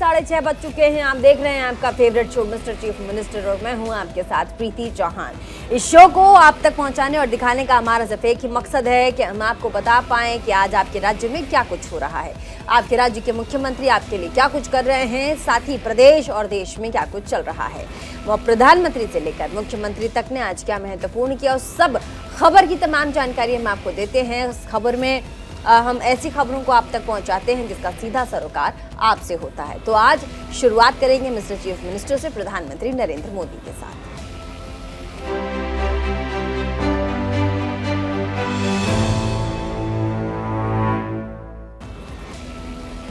6:30 बज चुके हैं। आप देख रहे हैं आपका favourite show mister chief minister और मैं हूं आपके साथ प्रीति चौहान। इस शो को आप तक पहुंचाने और दिखाने का हमारा सिर्फ एक ही मकसद है कि हम आपको बता पाएं कि आज आपके राज्य में क्या कुछ हो रहा है, आपके राज्य के मुख्यमंत्री आपके लिए क्या कुछ कर रहे हैं, साथ ही प्रदेश और देश में क्या कुछ चल रहा है। वो प्रधानमंत्री से लेकर मुख्यमंत्री तक ने आज क्या महत्वपूर्ण किया, उस सब खबर की तमाम जानकारी हम आपको देते हैं। उस खबर में हम ऐसी खबरों को आप तक पहुंचाते हैं जिसका सीधा सरोकार आपसे होता है। तो आज शुरुआत करेंगे मिस्टर चीफ मिनिस्टर से प्रधानमंत्री नरेंद्र मोदी के साथ।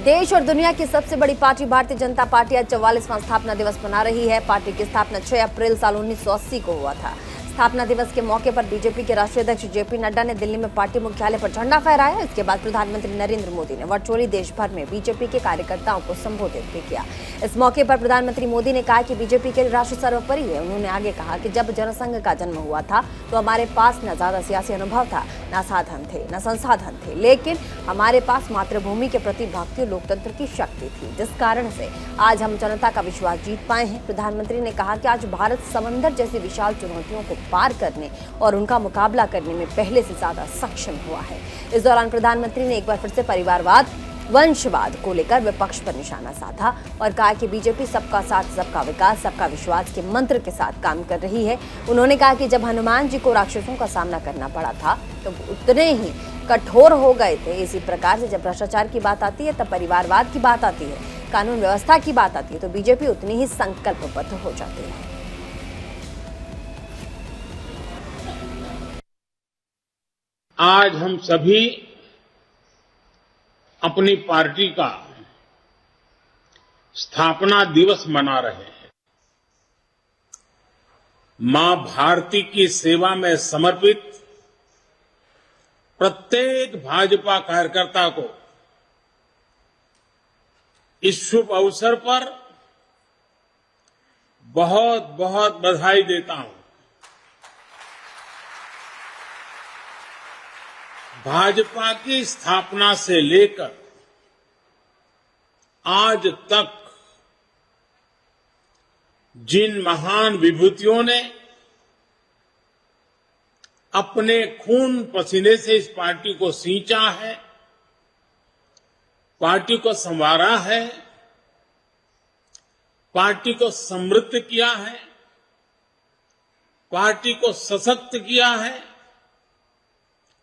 देश और दुनिया की सबसे बड़ी पार्टी भारतीय जनता पार्टी आज 44वां स्थापना दिवस मना रही है। पार्टी की स्थापना 6 अप्रैल साल 1980 को हुआ था। स्थापना दिवस के मौके पर बीजेपी के राष्ट्रीय अध्यक्ष जेपी नड्डा ने दिल्ली में पार्टी मुख्यालय पर झंडा फहराया। इसके बाद प्रधानमंत्री नरेंद्र मोदी ने वर्चुअली देश भर में बीजेपी के कार्यकर्ताओं को संबोधित भी किया। इस मौके पर प्रधानमंत्री मोदी ने कहा कि बीजेपी के राष्ट्र सर्वोपरि है। उन्होंने आगे कहा कि जब जनसंघ का जन्म हुआ था तो हमारे पास न ज्यादा सियासी अनुभव था, न साधन थे, न संसाधन थे, लेकिन हमारे पास मातृभूमि के प्रति भक्ति और लोकतंत्र की शक्ति थी, जिस कारण से आज हम जनता का विश्वास जीत पाए हैं। प्रधानमंत्री ने कहा कि आज भारत समंदर जैसी विशाल चुनौतियों को पार करने और उनका मुकाबला करने में पहले से ज्यादा सक्षम हुआ है। इस दौरान प्रधानमंत्री ने एक बार फिर से परिवारवाद, वंशवाद को लेकर विपक्ष पर निशाना साधा और कहा कि बीजेपी सबका साथ, सबका विकास, सबका विश्वास के मंत्र के साथ काम कर रही है। उन्होंने कहा कि जब हनुमान जी को राक्षसों का सामना करना पड़ा था तो उतने ही कठोर हो गए थे। इसी प्रकार से जब भ्रष्टाचार की बात आती है, तब परिवारवाद की बात आती है, कानून व्यवस्था की बात आती है, तो बीजेपी उतनी ही संकल्पबद्ध हो जाती है। आज हम सभी अपनी पार्टी का स्थापना दिवस मना रहे हैं। मां भारती की सेवा में समर्पित प्रत्येक भाजपा कार्यकर्ता को इस शुभ अवसर पर बहुत बहुत बधाई देता हूं। भाजपा की स्थापना से लेकर आज तक जिन महान विभूतियों ने अपने खून पसीने से इस पार्टी को सींचा है, पार्टी को संवारा है, पार्टी को समृद्ध किया है, पार्टी को सशक्त किया है,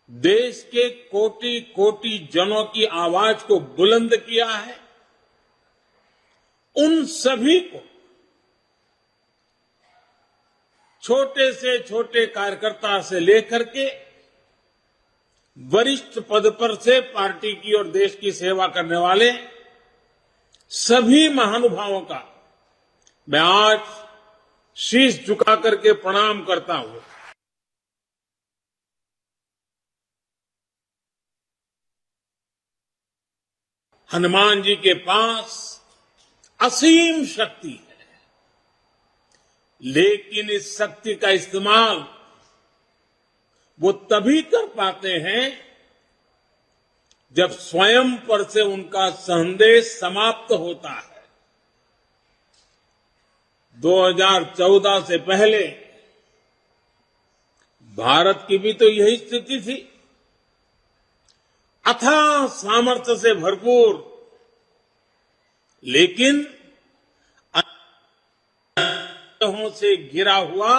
देश के कोटि कोटि जनों की आवाज को बुलंद किया है, उन सभी को, छोटे से छोटे कार्यकर्ता से लेकर के वरिष्ठ पद पर से पार्टी की और देश की सेवा करने वाले सभी महानुभावों का मैं आज शीश झुका करके प्रणाम करता हूं। हनुमान जी के पास असीम शक्ति है, लेकिन इस शक्ति का इस्तेमाल वो तभी कर पाते हैं जब स्वयं पर से उनका संदेश समाप्त होता है। 2014 से पहले भारत की भी तो यही स्थिति थी। अथाह सामर्थ्य से भरपूर, लेकिन अनहों से घिरा हुआ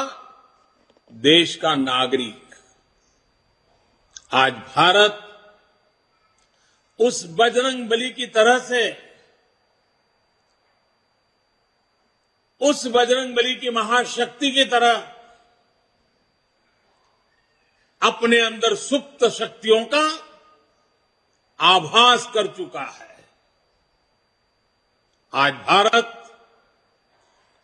देश का नागरिक। आज भारत उस बजरंग बली की तरह से, उस बजरंग बली की महाशक्ति की तरह अपने अंदर सुप्त शक्तियों का आभास कर चुका है। आज भारत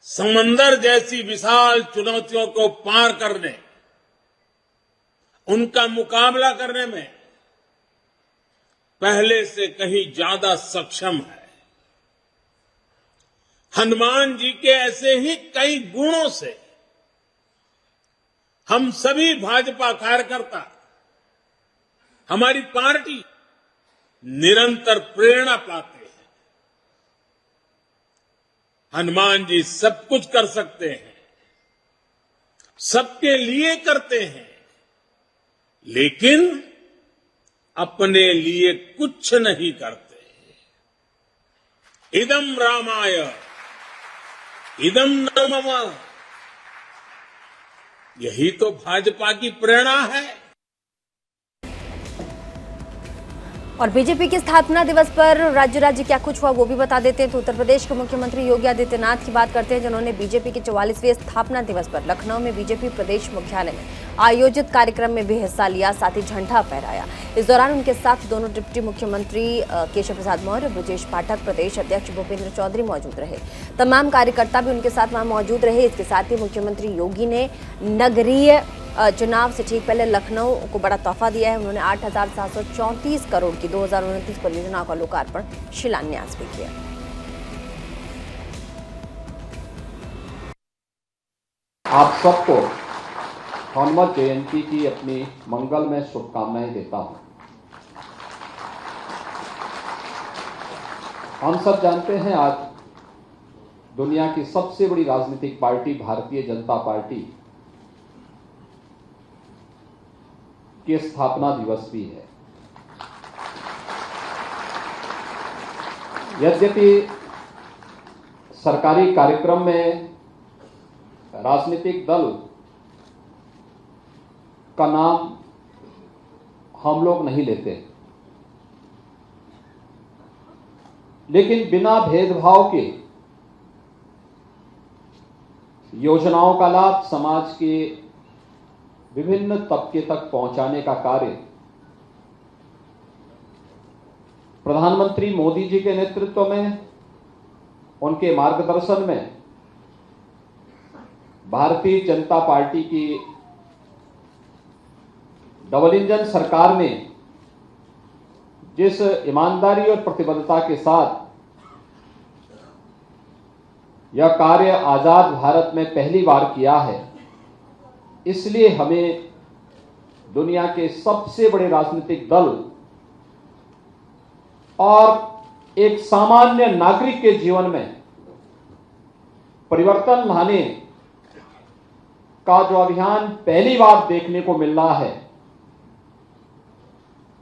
समंदर जैसी विशाल चुनौतियों को पार करने, उनका मुकाबला करने में पहले से कहीं ज्यादा सक्षम है। हनुमान जी के ऐसे ही कई गुणों से हम सभी भाजपा कार्यकर्ता, हमारी पार्टी निरंतर प्रेरणा पाते हैं। हनुमान जी सब कुछ कर सकते हैं, सबके लिए करते हैं, लेकिन अपने लिए कुछ नहीं करते। इदम रामाय इदम न मम, यही तो भाजपा की प्रेरणा है। और बीजेपी के स्थापना दिवस पर राज्य राज्य क्या कुछ हुआ वो भी बता देते हैं। तो उत्तर प्रदेश के मुख्यमंत्री योगी आदित्यनाथ की बात करते हैं, जिन्होंने बीजेपी के 44वें स्थापना दिवस पर लखनऊ में बीजेपी प्रदेश मुख्यालय में आयोजित कार्यक्रम में भी हिस्सा लिया, साथ ही झंडा फहराया। इस दौरान उनके साथ दोनों डिप्टी मुख्यमंत्री केशव प्रसाद मौर्य, ब्रजेश पाठक, प्रदेश अध्यक्ष भूपेंद्र चौधरी मौजूद रहे। तमाम कार्यकर्ता भी उनके साथ वहां मौजूद रहे। इसके साथ ही मुख्यमंत्री योगी ने नगरीय चुनाव से ठीक पहले लखनऊ को बड़ा तोहफा दिया है। उन्होंने 8,734 करोड़ की 2029 परियोजनाओं का लोकार्पण, शिलान्यास भी किया। आप सबको हनुमत जयंती की अपनी मंगलमय शुभकामनाएं देता हूं। हम सब जानते हैं आज दुनिया की सबसे बड़ी राजनीतिक पार्टी भारतीय जनता पार्टी के स्थापना दिवस भी है। यद्यपि सरकारी कार्यक्रम में राजनीतिक दल का नाम हम लोग नहीं लेते, लेकिन बिना भेदभाव के योजनाओं का लाभ समाज के विभिन्न तबके तक पहुंचाने का कार्य प्रधानमंत्री मोदी जी के नेतृत्व में, उनके मार्गदर्शन में भारतीय जनता पार्टी की डबल इंजन सरकार ने जिस ईमानदारी और प्रतिबद्धता के साथ यह कार्य आजाद भारत में पहली बार किया है, इसलिए हमें दुनिया के सबसे बड़े राजनीतिक दल और एक सामान्य नागरिक के जीवन में परिवर्तन लाने का जो अभियान पहली बार देखने को मिल रहा है,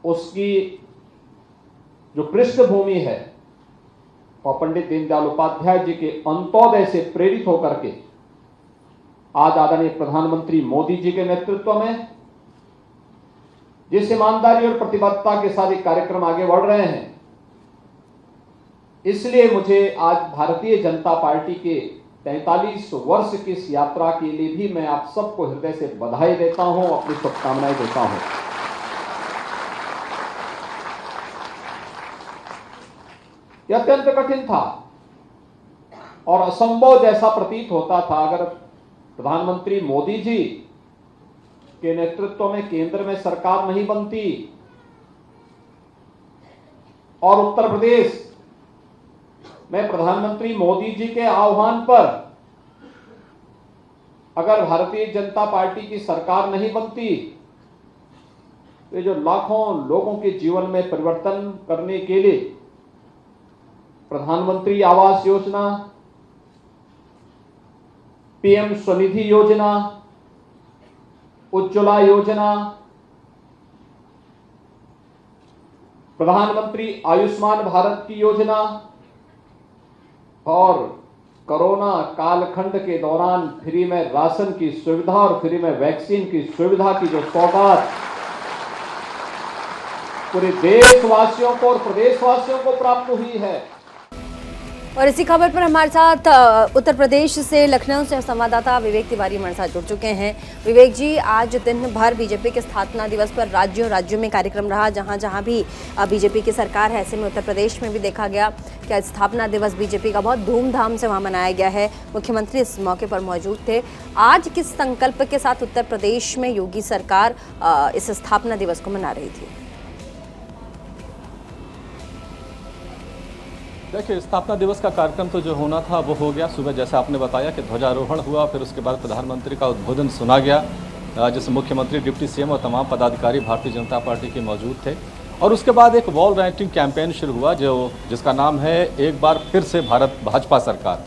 उसकी जो पृष्ठभूमि है और पंडित दीनदयाल उपाध्याय जी के अंत्योदय से प्रेरित होकर के आज आदरणीय प्रधानमंत्री मोदी जी के नेतृत्व में जिस ईमानदारी और प्रतिबद्धता के साथ ये कार्यक्रम आगे बढ़ रहे हैं, इसलिए मुझे आज भारतीय जनता पार्टी के 43 वर्ष की इस यात्रा के लिए भी मैं आप सबको हृदय से बधाई देता हूं, अपनी शुभकामनाएं देता हूं। यह अत्यंत कठिन था और असंभव जैसा प्रतीत होता था। अगर प्रधानमंत्री मोदी जी के नेतृत्व में केंद्र में सरकार नहीं बनती और उत्तर प्रदेश में प्रधानमंत्री मोदी जी के आह्वान पर अगर भारतीय जनता पार्टी की सरकार नहीं बनती, तो जो लाखों लोगों के जीवन में परिवर्तन करने के लिए प्रधानमंत्री आवास योजना, पीएम स्वनिधि योजना, उज्ज्वला योजना, प्रधानमंत्री आयुष्मान भारत की योजना और कोरोना कालखंड के दौरान फ्री में राशन की सुविधा और फ्री में वैक्सीन की सुविधा की जो सौगात पूरे देशवासियों को और प्रदेशवासियों को प्राप्त हुई है। और इसी खबर पर हमारे साथ उत्तर प्रदेश से लखनऊ से संवाददाता विवेक तिवारी हमारे साथ जुड़ चुके हैं। विवेक जी, आज दिन भर बीजेपी के स्थापना दिवस पर राज्यों में कार्यक्रम रहा, जहां भी बीजेपी की सरकार है, ऐसे में उत्तर प्रदेश में भी देखा गया कि स्थापना दिवस बीजेपी का बहुत धूमधाम से वहां मनाया गया है। मुख्यमंत्री इस मौके पर मौजूद थे। आज किस संकल्प के साथ उत्तर प्रदेश में योगी सरकार इस स्थापना दिवस को मना रही थी? देखिए, स्थापना दिवस का कार्यक्रम तो जो होना था वो हो गया। सुबह जैसा आपने बताया कि ध्वजारोहण हुआ, फिर उसके बाद प्रधानमंत्री का उद्बोधन सुना गया, जिसमें मुख्यमंत्री, डिप्टी सीएम और तमाम पदाधिकारी भारतीय जनता पार्टी के मौजूद थे। और उसके बाद एक वॉल राइटिंग कैंपेन शुरू हुआ जिसका नाम है एक बार फिर से भारत भाजपा सरकार।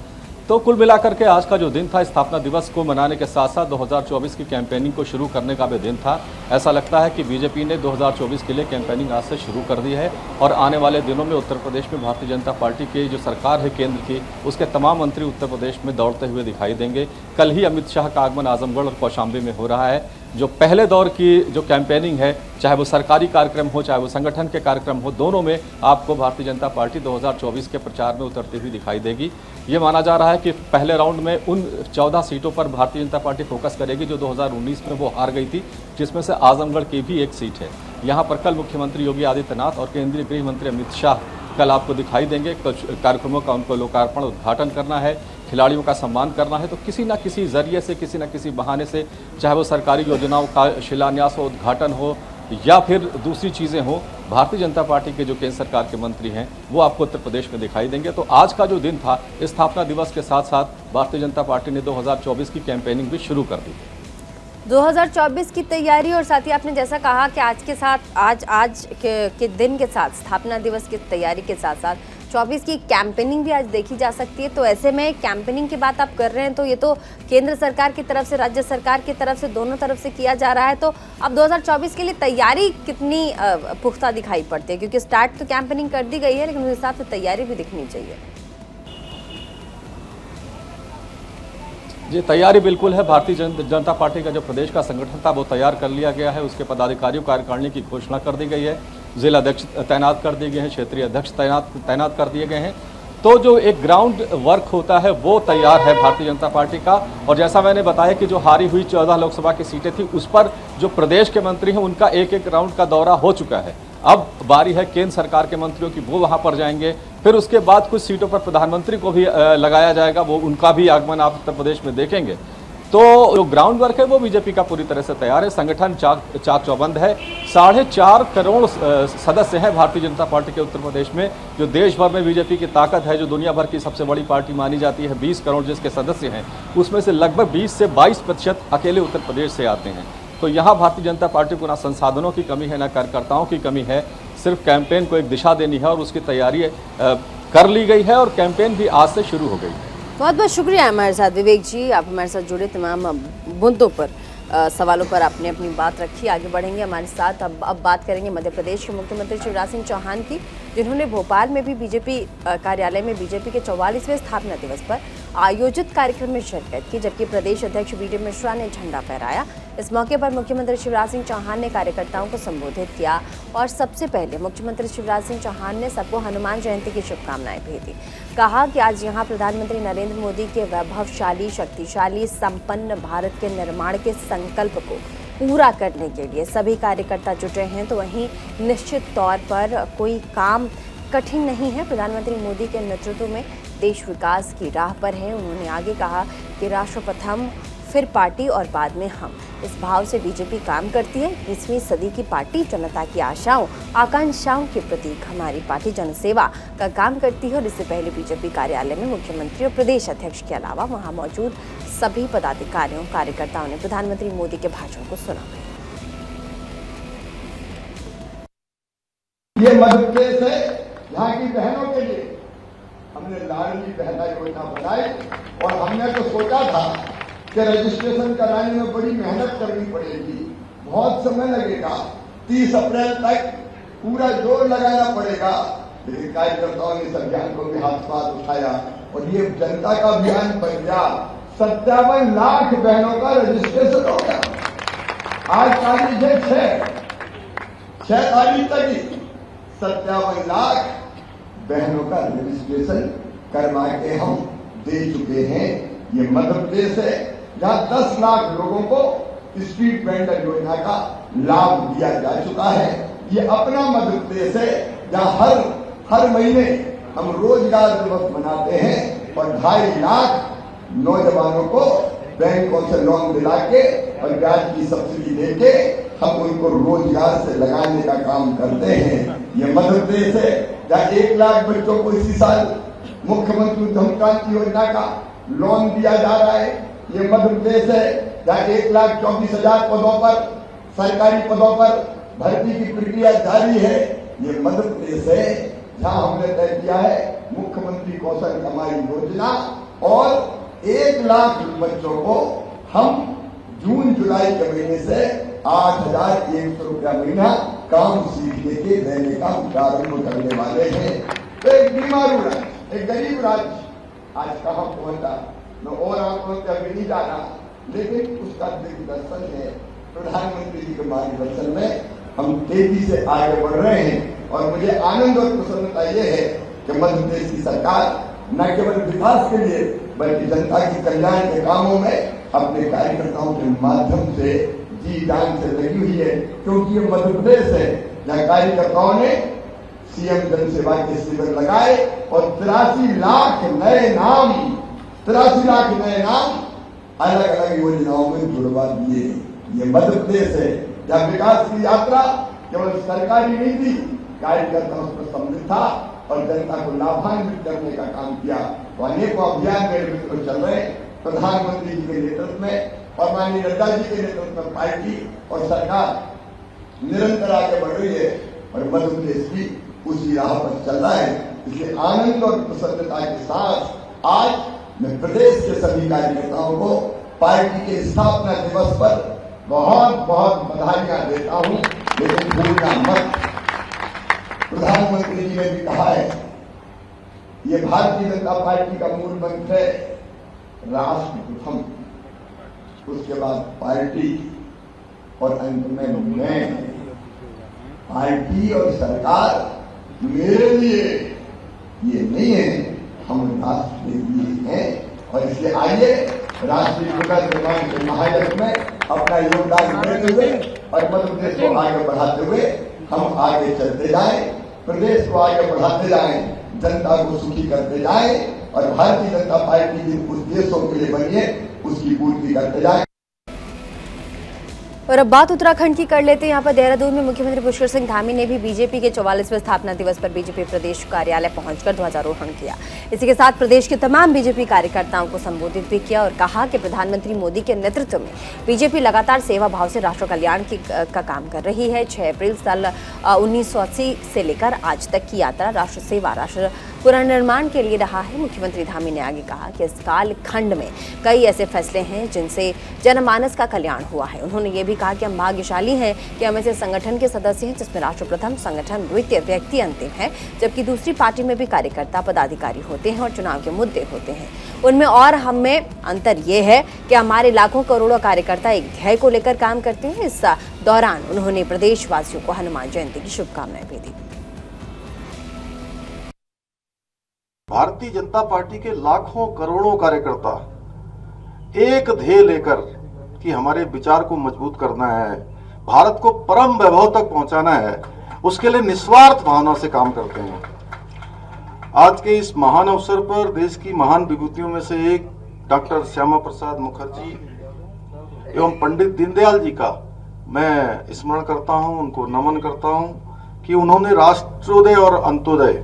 तो कुल मिलाकर के आज का जो दिन था स्थापना दिवस को मनाने के साथ साथ 2024 की कैंपेनिंग को शुरू करने का भी दिन था। ऐसा लगता है कि बीजेपी ने 2024 के लिए कैंपेनिंग आज से शुरू कर दी है और आने वाले दिनों में उत्तर प्रदेश में भारतीय जनता पार्टी की जो सरकार है केंद्र की, उसके तमाम मंत्री उत्तर प्रदेश में दौड़ते हुए दिखाई देंगे। कल ही अमित शाह का आगमन आजमगढ़ और कौशाम्बी में हो रहा है। जो पहले दौर की जो कैंपेनिंग है, चाहे वो सरकारी कार्यक्रम हो चाहे वो संगठन के कार्यक्रम हो, दोनों में आपको भारतीय जनता पार्टी 2024 के प्रचार में उतरती हुई दिखाई देगी। ये माना जा रहा है कि पहले राउंड में उन 14 सीटों पर भारतीय जनता पार्टी फोकस करेगी जो 2019 में वो हार गई थी, जिसमें से आजमगढ़ की भी एक सीट है। यहाँ पर कल मुख्यमंत्री योगी आदित्यनाथ और केंद्रीय गृह मंत्री अमित शाह कल आपको दिखाई देंगे। कुछ कार्यक्रमों का उनको लोकार्पण उद्घाटन करना है, खिलाड़ियों का सम्मान करना है, तो किसी न किसी जरिए से, किसी न किसी बहाने से, चाहे वो सरकारी योजनाओं का शिलान्यास हो, उद्घाटन हो या फिर दूसरी चीज़ें हो, भारतीय जनता पार्टी के जो केंद्र सरकार के मंत्री हैं वो आपको उत्तर प्रदेश में दिखाई देंगे। तो आज का जो दिन था, स्थापना दिवस के साथ साथ भारतीय जनता पार्टी ने 2024 की कैंपेनिंग भी शुरू कर दी। 2024 की तैयारी और साथ ही आपने जैसा कहा कि आज के साथ आज के दिन के साथ स्थापना दिवस की तैयारी के साथ साथ 24 की कैंपेनिंग भी आज देखी जा सकती है। तो ऐसे में कैंपेनिंग की बात आप कर रहे हैं तो ये तो केंद्र सरकार की तरफ से, राज्य सरकार की तरफ से, दोनों तरफ से किया जा रहा है। तो अब 2024 के लिए तैयारी कितनी पुख्ता दिखाई पड़ती है, क्योंकि स्टार्ट तो कैंपेनिंग कर दी गई है लेकिन उस हिसाब से तैयारी भी दिखनी चाहिए। जी, तैयारी बिल्कुल है। भारतीय जनता पार्टी का जो प्रदेश का संगठन था वो तैयार कर लिया गया है। उसके पदाधिकारियों कार्यकारिणी की घोषणा कर दी गई है, जिला अध्यक्ष तैनात कर दिए गए हैं, क्षेत्रीय अध्यक्ष तैनात कर दिए गए हैं। तो जो एक ग्राउंड वर्क होता है वो तैयार है भारतीय जनता पार्टी का। और जैसा मैंने बताया कि जो हारी हुई 14 लोकसभा की सीटें थी उस पर जो प्रदेश के मंत्री हैं उनका एक राउंड का दौरा हो चुका है। अब बारी है केंद्र सरकार के मंत्रियों की, वो वहां पर जाएंगे। फिर उसके बाद कुछ सीटों पर प्रधानमंत्री को भी लगाया जाएगा, वो उनका भी आगमन आप उत्तर प्रदेश में देखेंगे। तो जो ग्राउंड वर्क है वो बीजेपी का पूरी तरह से तैयार है। संगठन चाक चौबंद है। 4.5 करोड़ सदस्य हैं भारतीय जनता पार्टी के उत्तर प्रदेश में। जो देश भर में बीजेपी की ताकत है, जो दुनिया भर की सबसे बड़ी पार्टी मानी जाती है, 20 करोड़ जिसके सदस्य हैं, उसमें से लगभग 20 से 22% अकेले उत्तर प्रदेश से आते हैं। तो यहाँ भारतीय जनता पार्टी को ना संसाधनों की कमी है, ना कार्यकर्ताओं की कमी है। सिर्फ कैंपेन को एक दिशा देनी है और उसकी तैयारी कर ली गई है और कैंपेन भी आज से शुरू हो गई है। बहुत बहुत शुक्रिया हमारे साथ विवेक जी, आप हमारे साथ जुड़े, तमाम मुद्दों पर, सवालों पर आपने अपनी बात रखी। आगे बढ़ेंगे हमारे साथ। अब बात करेंगे मध्य प्रदेश के मुख्यमंत्री शिवराज सिंह चौहान की, जिन्होंने भोपाल में भी बीजेपी कार्यालय में बीजेपी के 44वें स्थापना दिवस पर आयोजित कार्यक्रम में शिरकत की, जबकि प्रदेश अध्यक्ष वीडी मिश्रा ने झंडा फहराया। इस मौके पर मुख्यमंत्री शिवराज सिंह चौहान ने कार्यकर्ताओं को संबोधित किया और सबसे पहले मुख्यमंत्री शिवराज सिंह चौहान ने सबको हनुमान जयंती की शुभकामनाएं भेजी। कहा कि आज यहाँ प्रधानमंत्री नरेंद्र मोदी के वैभवशाली, शक्तिशाली, संपन्न भारत के निर्माण के संकल्प को पूरा करने के लिए सभी कार्यकर्ता जुटे हैं। तो वहीं निश्चित तौर पर कोई काम कठिन नहीं है। प्रधानमंत्री मोदी के नेतृत्व में देश विकास की राह पर है। उन्होंने आगे कहा कि राष्ट्र प्रथम, फिर पार्टी और बाद में हम। इस भाव से बीजेपी काम करती है। 20वीं सदी की पार्टी जनता की आशाओं, आकांक्षाओं के प्रतीक हमारी पार्टी जनसेवा का काम करती है। और इससे पहले बीजेपी कार्यालय में मुख्यमंत्री और प्रदेश अध्यक्ष के अलावा वहां मौजूद सभी पदाधिकारियों, कार्यकर्ताओं ने प्रधानमंत्री मोदी के भाषण को सुना। ये मध्य प्रदेश है, यहाँ की बहनों के लिए हमने लाडली बहना योजना बनाई और हमने तो सोचा था कि रजिस्ट्रेशन कराने में बड़ी मेहनत करनी पड़ेगी, बहुत समय लगेगा, 30 अप्रैल तक पूरा जोर लगाना पड़ेगा। लेकिन कार्यकर्ताओं ने इस अभियान को भी हाथ पाथ उठाया और ये जनता का अभियान बन गया। 57 लाख बहनों का रजिस्ट्रेशन हो गया। आज तारीख है 6 तारीख तक ही 57 लाख बहनों का रजिस्ट्रेशन करवा के हम दे चुके हैं। ये मध्य प्रदेश है जहां 10 लाख लोगों को स्ट्रीट वेंडर योजना का लाभ दिया जा चुका है। ये अपना मध्य प्रदेश है जहां हर महीने हम रोजगार दिवस मनाते हैं और 2.5 लाख नौजवानों को बैंकों से लोन दिला के और ब्याज की सब्सिडी देके हम उनको रोजगार से लगाने का काम करते हैं। ये मध्य प्रदेश है जहां 1 लाख बच्चों को इसी साल मुख्यमंत्री उद्यम क्रांति योजना का लोन दिया जा रहा है। ये मध्य प्रदेश है जहां 1,24,000 पदों पर, सरकारी पदों पर भर्ती की प्रक्रिया जारी है। ये मध्य प्रदेश है जहां हमने तय किया है मुख्यमंत्री कौशल कमाई योजना और 1 लाख बच्चों को हम जून जुलाई के महीने से 8,100 रुपया महीना काम सीखने के देने का प्रारंभ करने वाले हैं। तो एक बीमारू राज्य, एक गरीब राज्य आज कहां पहुंचा, मैं और आंकड़ों पे अभी नहीं जा रहा, लेकिन उसका दिग्दर्शन है प्रधानमंत्री जी के मार्गदर्शन में हम तेजी से आगे बढ़ रहे हैं। और मुझे आनंद और प्रसन्नता ये है कि मध्य प्रदेश की सरकार न केवल विकास के लिए बल्कि जनता के कल्याण के कामों में अपने कार्यकर्ताओं के माध्यम से जी जान से लगी हुई है, क्योंकि ये मध्य प्रदेश है जहां कार्यकर्ताओं ने सीएम जन सेवा के शिविर लगाए और 83 लाख नए नाम अलग अलग योजनाओं में जुड़वा दिए। ये मध्य प्रदेश है जहां विकास की यात्रा केवल सरकारी नहीं थी, कार्यकर्ताओं पर सम्मिलित था और जनता को लाभान्वित करने का काम किया। तो अनेकों अभियान मेरे मित्रों चल रहे हैं प्रधानमंत्री जी के नेतृत्व में और माननीय नड्डा जी के नेतृत्व में पार्टी और सरकार निरंतर आगे बढ़ रही है और मध्य प्रदेश भी उसी राह पर चल रहा है। इसलिए आनंद और प्रसन्नता के साथ आज मैं प्रदेश के सभी कार्यकर्ताओं को पार्टी के स्थापना दिवस पर बहुत बहुत बधाइयां देता हूं। लेकिन भूलना मत, प्रधानमंत्री जी ने भी कहा है, ये भारतीय जनता पार्टी का मूल मंत्र है, राष्ट्र प्रथम, उसके बाद पार्टी और अंत में मैं। पार्टी और सरकार मेरे लिए ये नहीं है, हम राष्ट्र के लिए हैं। और इसलिए आइए राष्ट्रीय निर्माण के महायज्ञ में अपना योगदान देते हुए और मध्य प्रदेश को आगे बढ़ाते हुए हम आगे चलते जाएं, प्रदेश को आगे बढ़ाते जाएं, जनता को सुखी करते जाएं और भारतीय जनता पार्टी जिन उद्देश्यों के लिए बनी है उसकी पूर्ति करते जाएं। और अब बात उत्तराखंड की कर लेते हैं। यहाँ पर देहरादून में मुख्यमंत्री पुष्कर सिंह धामी ने भी बीजेपी के 44वें स्थापना दिवस पर बीजेपी प्रदेश कार्यालय पहुंचकर ध्वजारोहण किया। इसी के साथ प्रदेश के तमाम बीजेपी कार्यकर्ताओं को संबोधित भी किया और कहा कि प्रधानमंत्री मोदी के नेतृत्व में बीजेपी लगातार सेवा भाव से राष्ट्र कल्याण का काम कर रही है। 6 अप्रैल साल 1980 से लेकर आज तक की यात्रा राष्ट्र सेवा, राष्ट्र पुनर्निर्माण के लिए रहा है। मुख्यमंत्री धामी ने आगे कहा कि इस काल खंड में कई ऐसे फैसले हैं जिनसे जनमानस का कल्याण हुआ है। उन्होंने ये भी कहा कि हम भाग्यशाली हैं कि हम ऐसे संगठन के सदस्य हैं जिसमें राष्ट्र प्रथम, संगठन द्वितीय, व्यक्ति अंतिम है, जबकि दूसरी पार्टी में भी कार्यकर्ता पदाधिकारी होते हैं और चुनाव के मुद्दे होते हैं। उनमें और हम में अंतर ये है कि हमारे लाखों करोड़ों कार्यकर्ता एक ध्येय को लेकर काम करते हैं। इस दौरान उन्होंने प्रदेशवासियों को हनुमान जयंती की शुभकामनाएं भी दी। भारतीय जनता पार्टी के लाखों करोड़ों कार्यकर्ता एक ध्येय लेकर कि हमारे विचार को मजबूत करना है, भारत को परम वैभव तक पहुंचाना है, उसके लिए निस्वार्थ भावना से काम करते हैं। आज के इस महान अवसर पर देश की महान विभूतियों में से एक डॉक्टर श्यामा प्रसाद मुखर्जी एवं पंडित दीनदयाल जी का मैं स्मरण करता हूं, उनको नमन करता हूं कि उन्होंने राष्ट्रोदय और अंत्योदय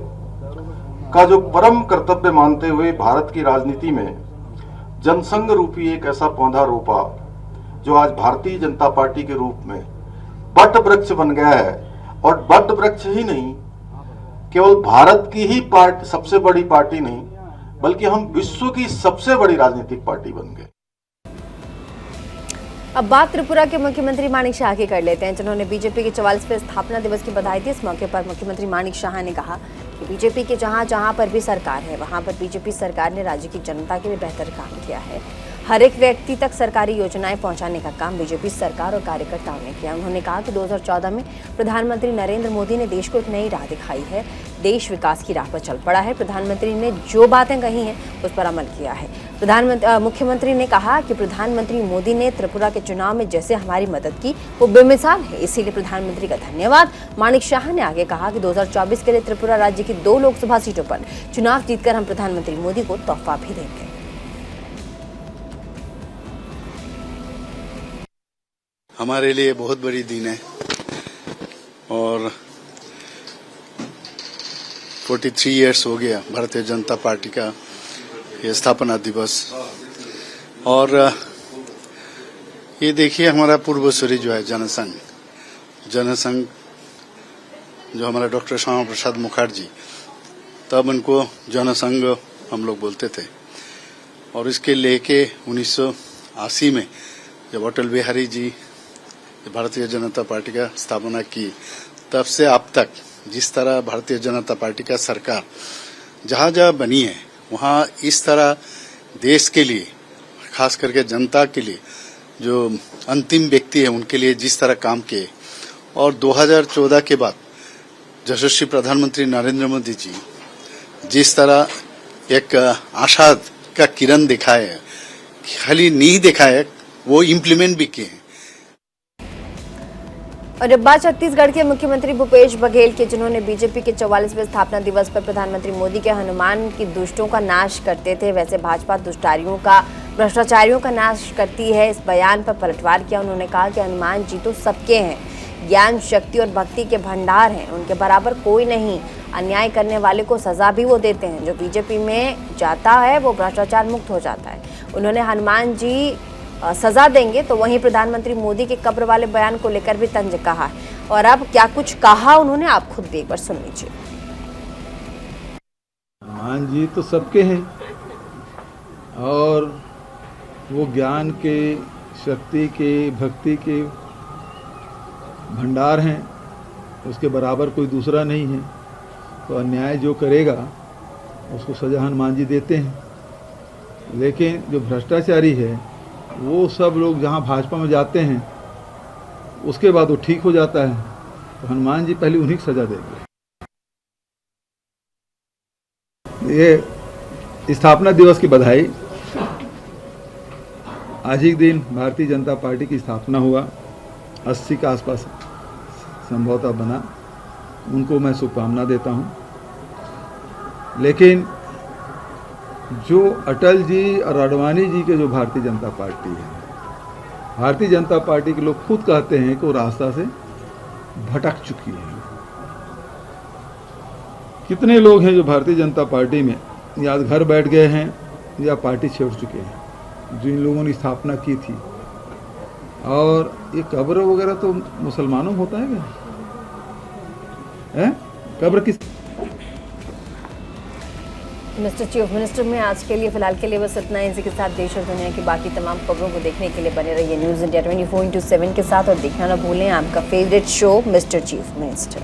का जो परम कर्तव्य मानते हुए भारत की राजनीति में जनसंघ रूपी एक ऐसा पौधा रोपा जो आज भारतीय जनता पार्टी के रूप में वट वृक्ष बन गया है। और वट वृक्ष ही नहीं, केवल भारत की ही पार्टी सबसे बड़ी पार्टी नहीं, बल्कि हम विश्व की सबसे बड़ी राजनीतिक पार्टी बन गए। अब बात त्रिपुरा के मुख्यमंत्री माणिक शाह की कर लेते हैं, जिन्होंने बीजेपी के 44वें स्थापना दिवस की बधाई दी। इस मौके पर मुख्यमंत्री माणिक शाह ने कहा कि बीजेपी के जहां पर भी सरकार है वहां पर बीजेपी सरकार ने राज्य की जनता के लिए बेहतर काम किया है। हर एक व्यक्ति तक सरकारी योजनाएं पहुंचाने का काम बीजेपी सरकार और कार्यकर्ताओं ने किया। उन्होंने कहा कि 2014 में प्रधानमंत्री नरेंद्र मोदी ने देश को एक नई राह दिखाई है, देश विकास की राह पर चल पड़ा है। प्रधानमंत्री ने जो बातें कही हैं उस पर अमल किया है। मुख्यमंत्री ने कहा कि प्रधानमंत्री मोदी ने त्रिपुरा के चुनाव में जैसे हमारी मदद की वो बेमिसाल है, इसीलिए प्रधानमंत्री का धन्यवाद। माणिक शाह ने आगे कहा कि 2024 के लिए त्रिपुरा राज्य की 2 लोकसभा सीटों पर चुनाव जीतकर हम प्रधानमंत्री मोदी को तोहफा भी देंगे। हमारे लिए बहुत बड़ी दिन है और 43 इयर्स हो गया भारतीय जनता पार्टी का ये स्थापना दिवस। और ये देखिए हमारा पूर्वसूरी जो है जनसंघ जो हमारा डॉक्टर श्यामा प्रसाद मुखर्जी, तब उनको जनसंघ हम लोग बोलते थे, और इसके लेके 1980 में जब अटल बिहारी जी भारतीय जनता पार्टी का स्थापना की, तब से अब तक जिस तरह भारतीय जनता पार्टी का सरकार जहाँ जहाँ बनी है वहाँ इस तरह देश के लिए, खास करके जनता के लिए, जो अंतिम व्यक्ति है उनके लिए जिस तरह काम किए, और 2014 के बाद यशस्वी प्रधानमंत्री नरेंद्र मोदी जी जिस तरह एक आशा का किरण दिखाए, खाली नहीं दिखाए, वो इम्प्लीमेंट भी किए। और अब बात छत्तीसगढ़ के मुख्यमंत्री भूपेश बघेल के, जिन्होंने बीजेपी के 44वें स्थापना दिवस पर प्रधानमंत्री मोदी के हनुमान की दुष्टों का नाश करते थे, वैसे भाजपा दुष्टारियों का, भ्रष्टाचारियों का नाश करती है। इस बयान पर पलटवार किया। उन्होंने कहा कि हनुमान जी तो सबके हैं, ज्ञान, शक्ति और भक्ति के भंडार हैं, उनके बराबर कोई नहीं। अन्याय करने वाले को सजा भी वो देते हैं। जो बीजेपी में जाता है वो भ्रष्टाचार मुक्त हो जाता है। उन्होंने हनुमान जी सजा देंगे तो वहीं प्रधानमंत्री मोदी के कब्र वाले बयान को लेकर भी तंज कहा है। और अब क्या कुछ कहा उन्होंने, आप खुद भी एक बार सुन लीजिए। हनुमान जी तो सबके हैं और वो ज्ञान के, शक्ति के, भक्ति के भंडार हैं, उसके बराबर कोई दूसरा नहीं है। तो अन्याय जो करेगा उसको सजा हनुमान जी देते हैं। लेकिन जो भ्रष्टाचारी है वो सब लोग जहाँ भाजपा में जाते हैं उसके बाद वो ठीक हो जाता है, तो हनुमान जी पहले उन्हीं को सजा देंगे। ये स्थापना दिवस की बधाई। आज ही दिन भारतीय जनता पार्टी की स्थापना हुआ, 80 के आसपास संभवतः बना, उनको मैं शुभकामना देता हूं। लेकिन जो अटल जी और आडवाणी जी के जो भारतीय जनता पार्टी है, भारतीय जनता पार्टी के लोग खुद कहते हैं कि वो रास्ता से भटक चुकी है। कितने लोग हैं जो भारतीय जनता पार्टी में या घर बैठ गए हैं या पार्टी छोड़ चुके हैं, जो इन लोगों ने स्थापना की थी। और ये कब्र वगैरह तो मुसलमानों में होता है क्या? है कब्र किस? मिस्टर चीफ मिनिस्टर में आज के लिए फिलहाल के लिए बस इतना ही। इसी के साथ देश और दुनिया की बाकी तमाम खबरों को देखने के लिए बने रहिए न्यूज़ इंडिया 24/7 के साथ, और देखना ना भूलें आपका favourite show mister chief minister.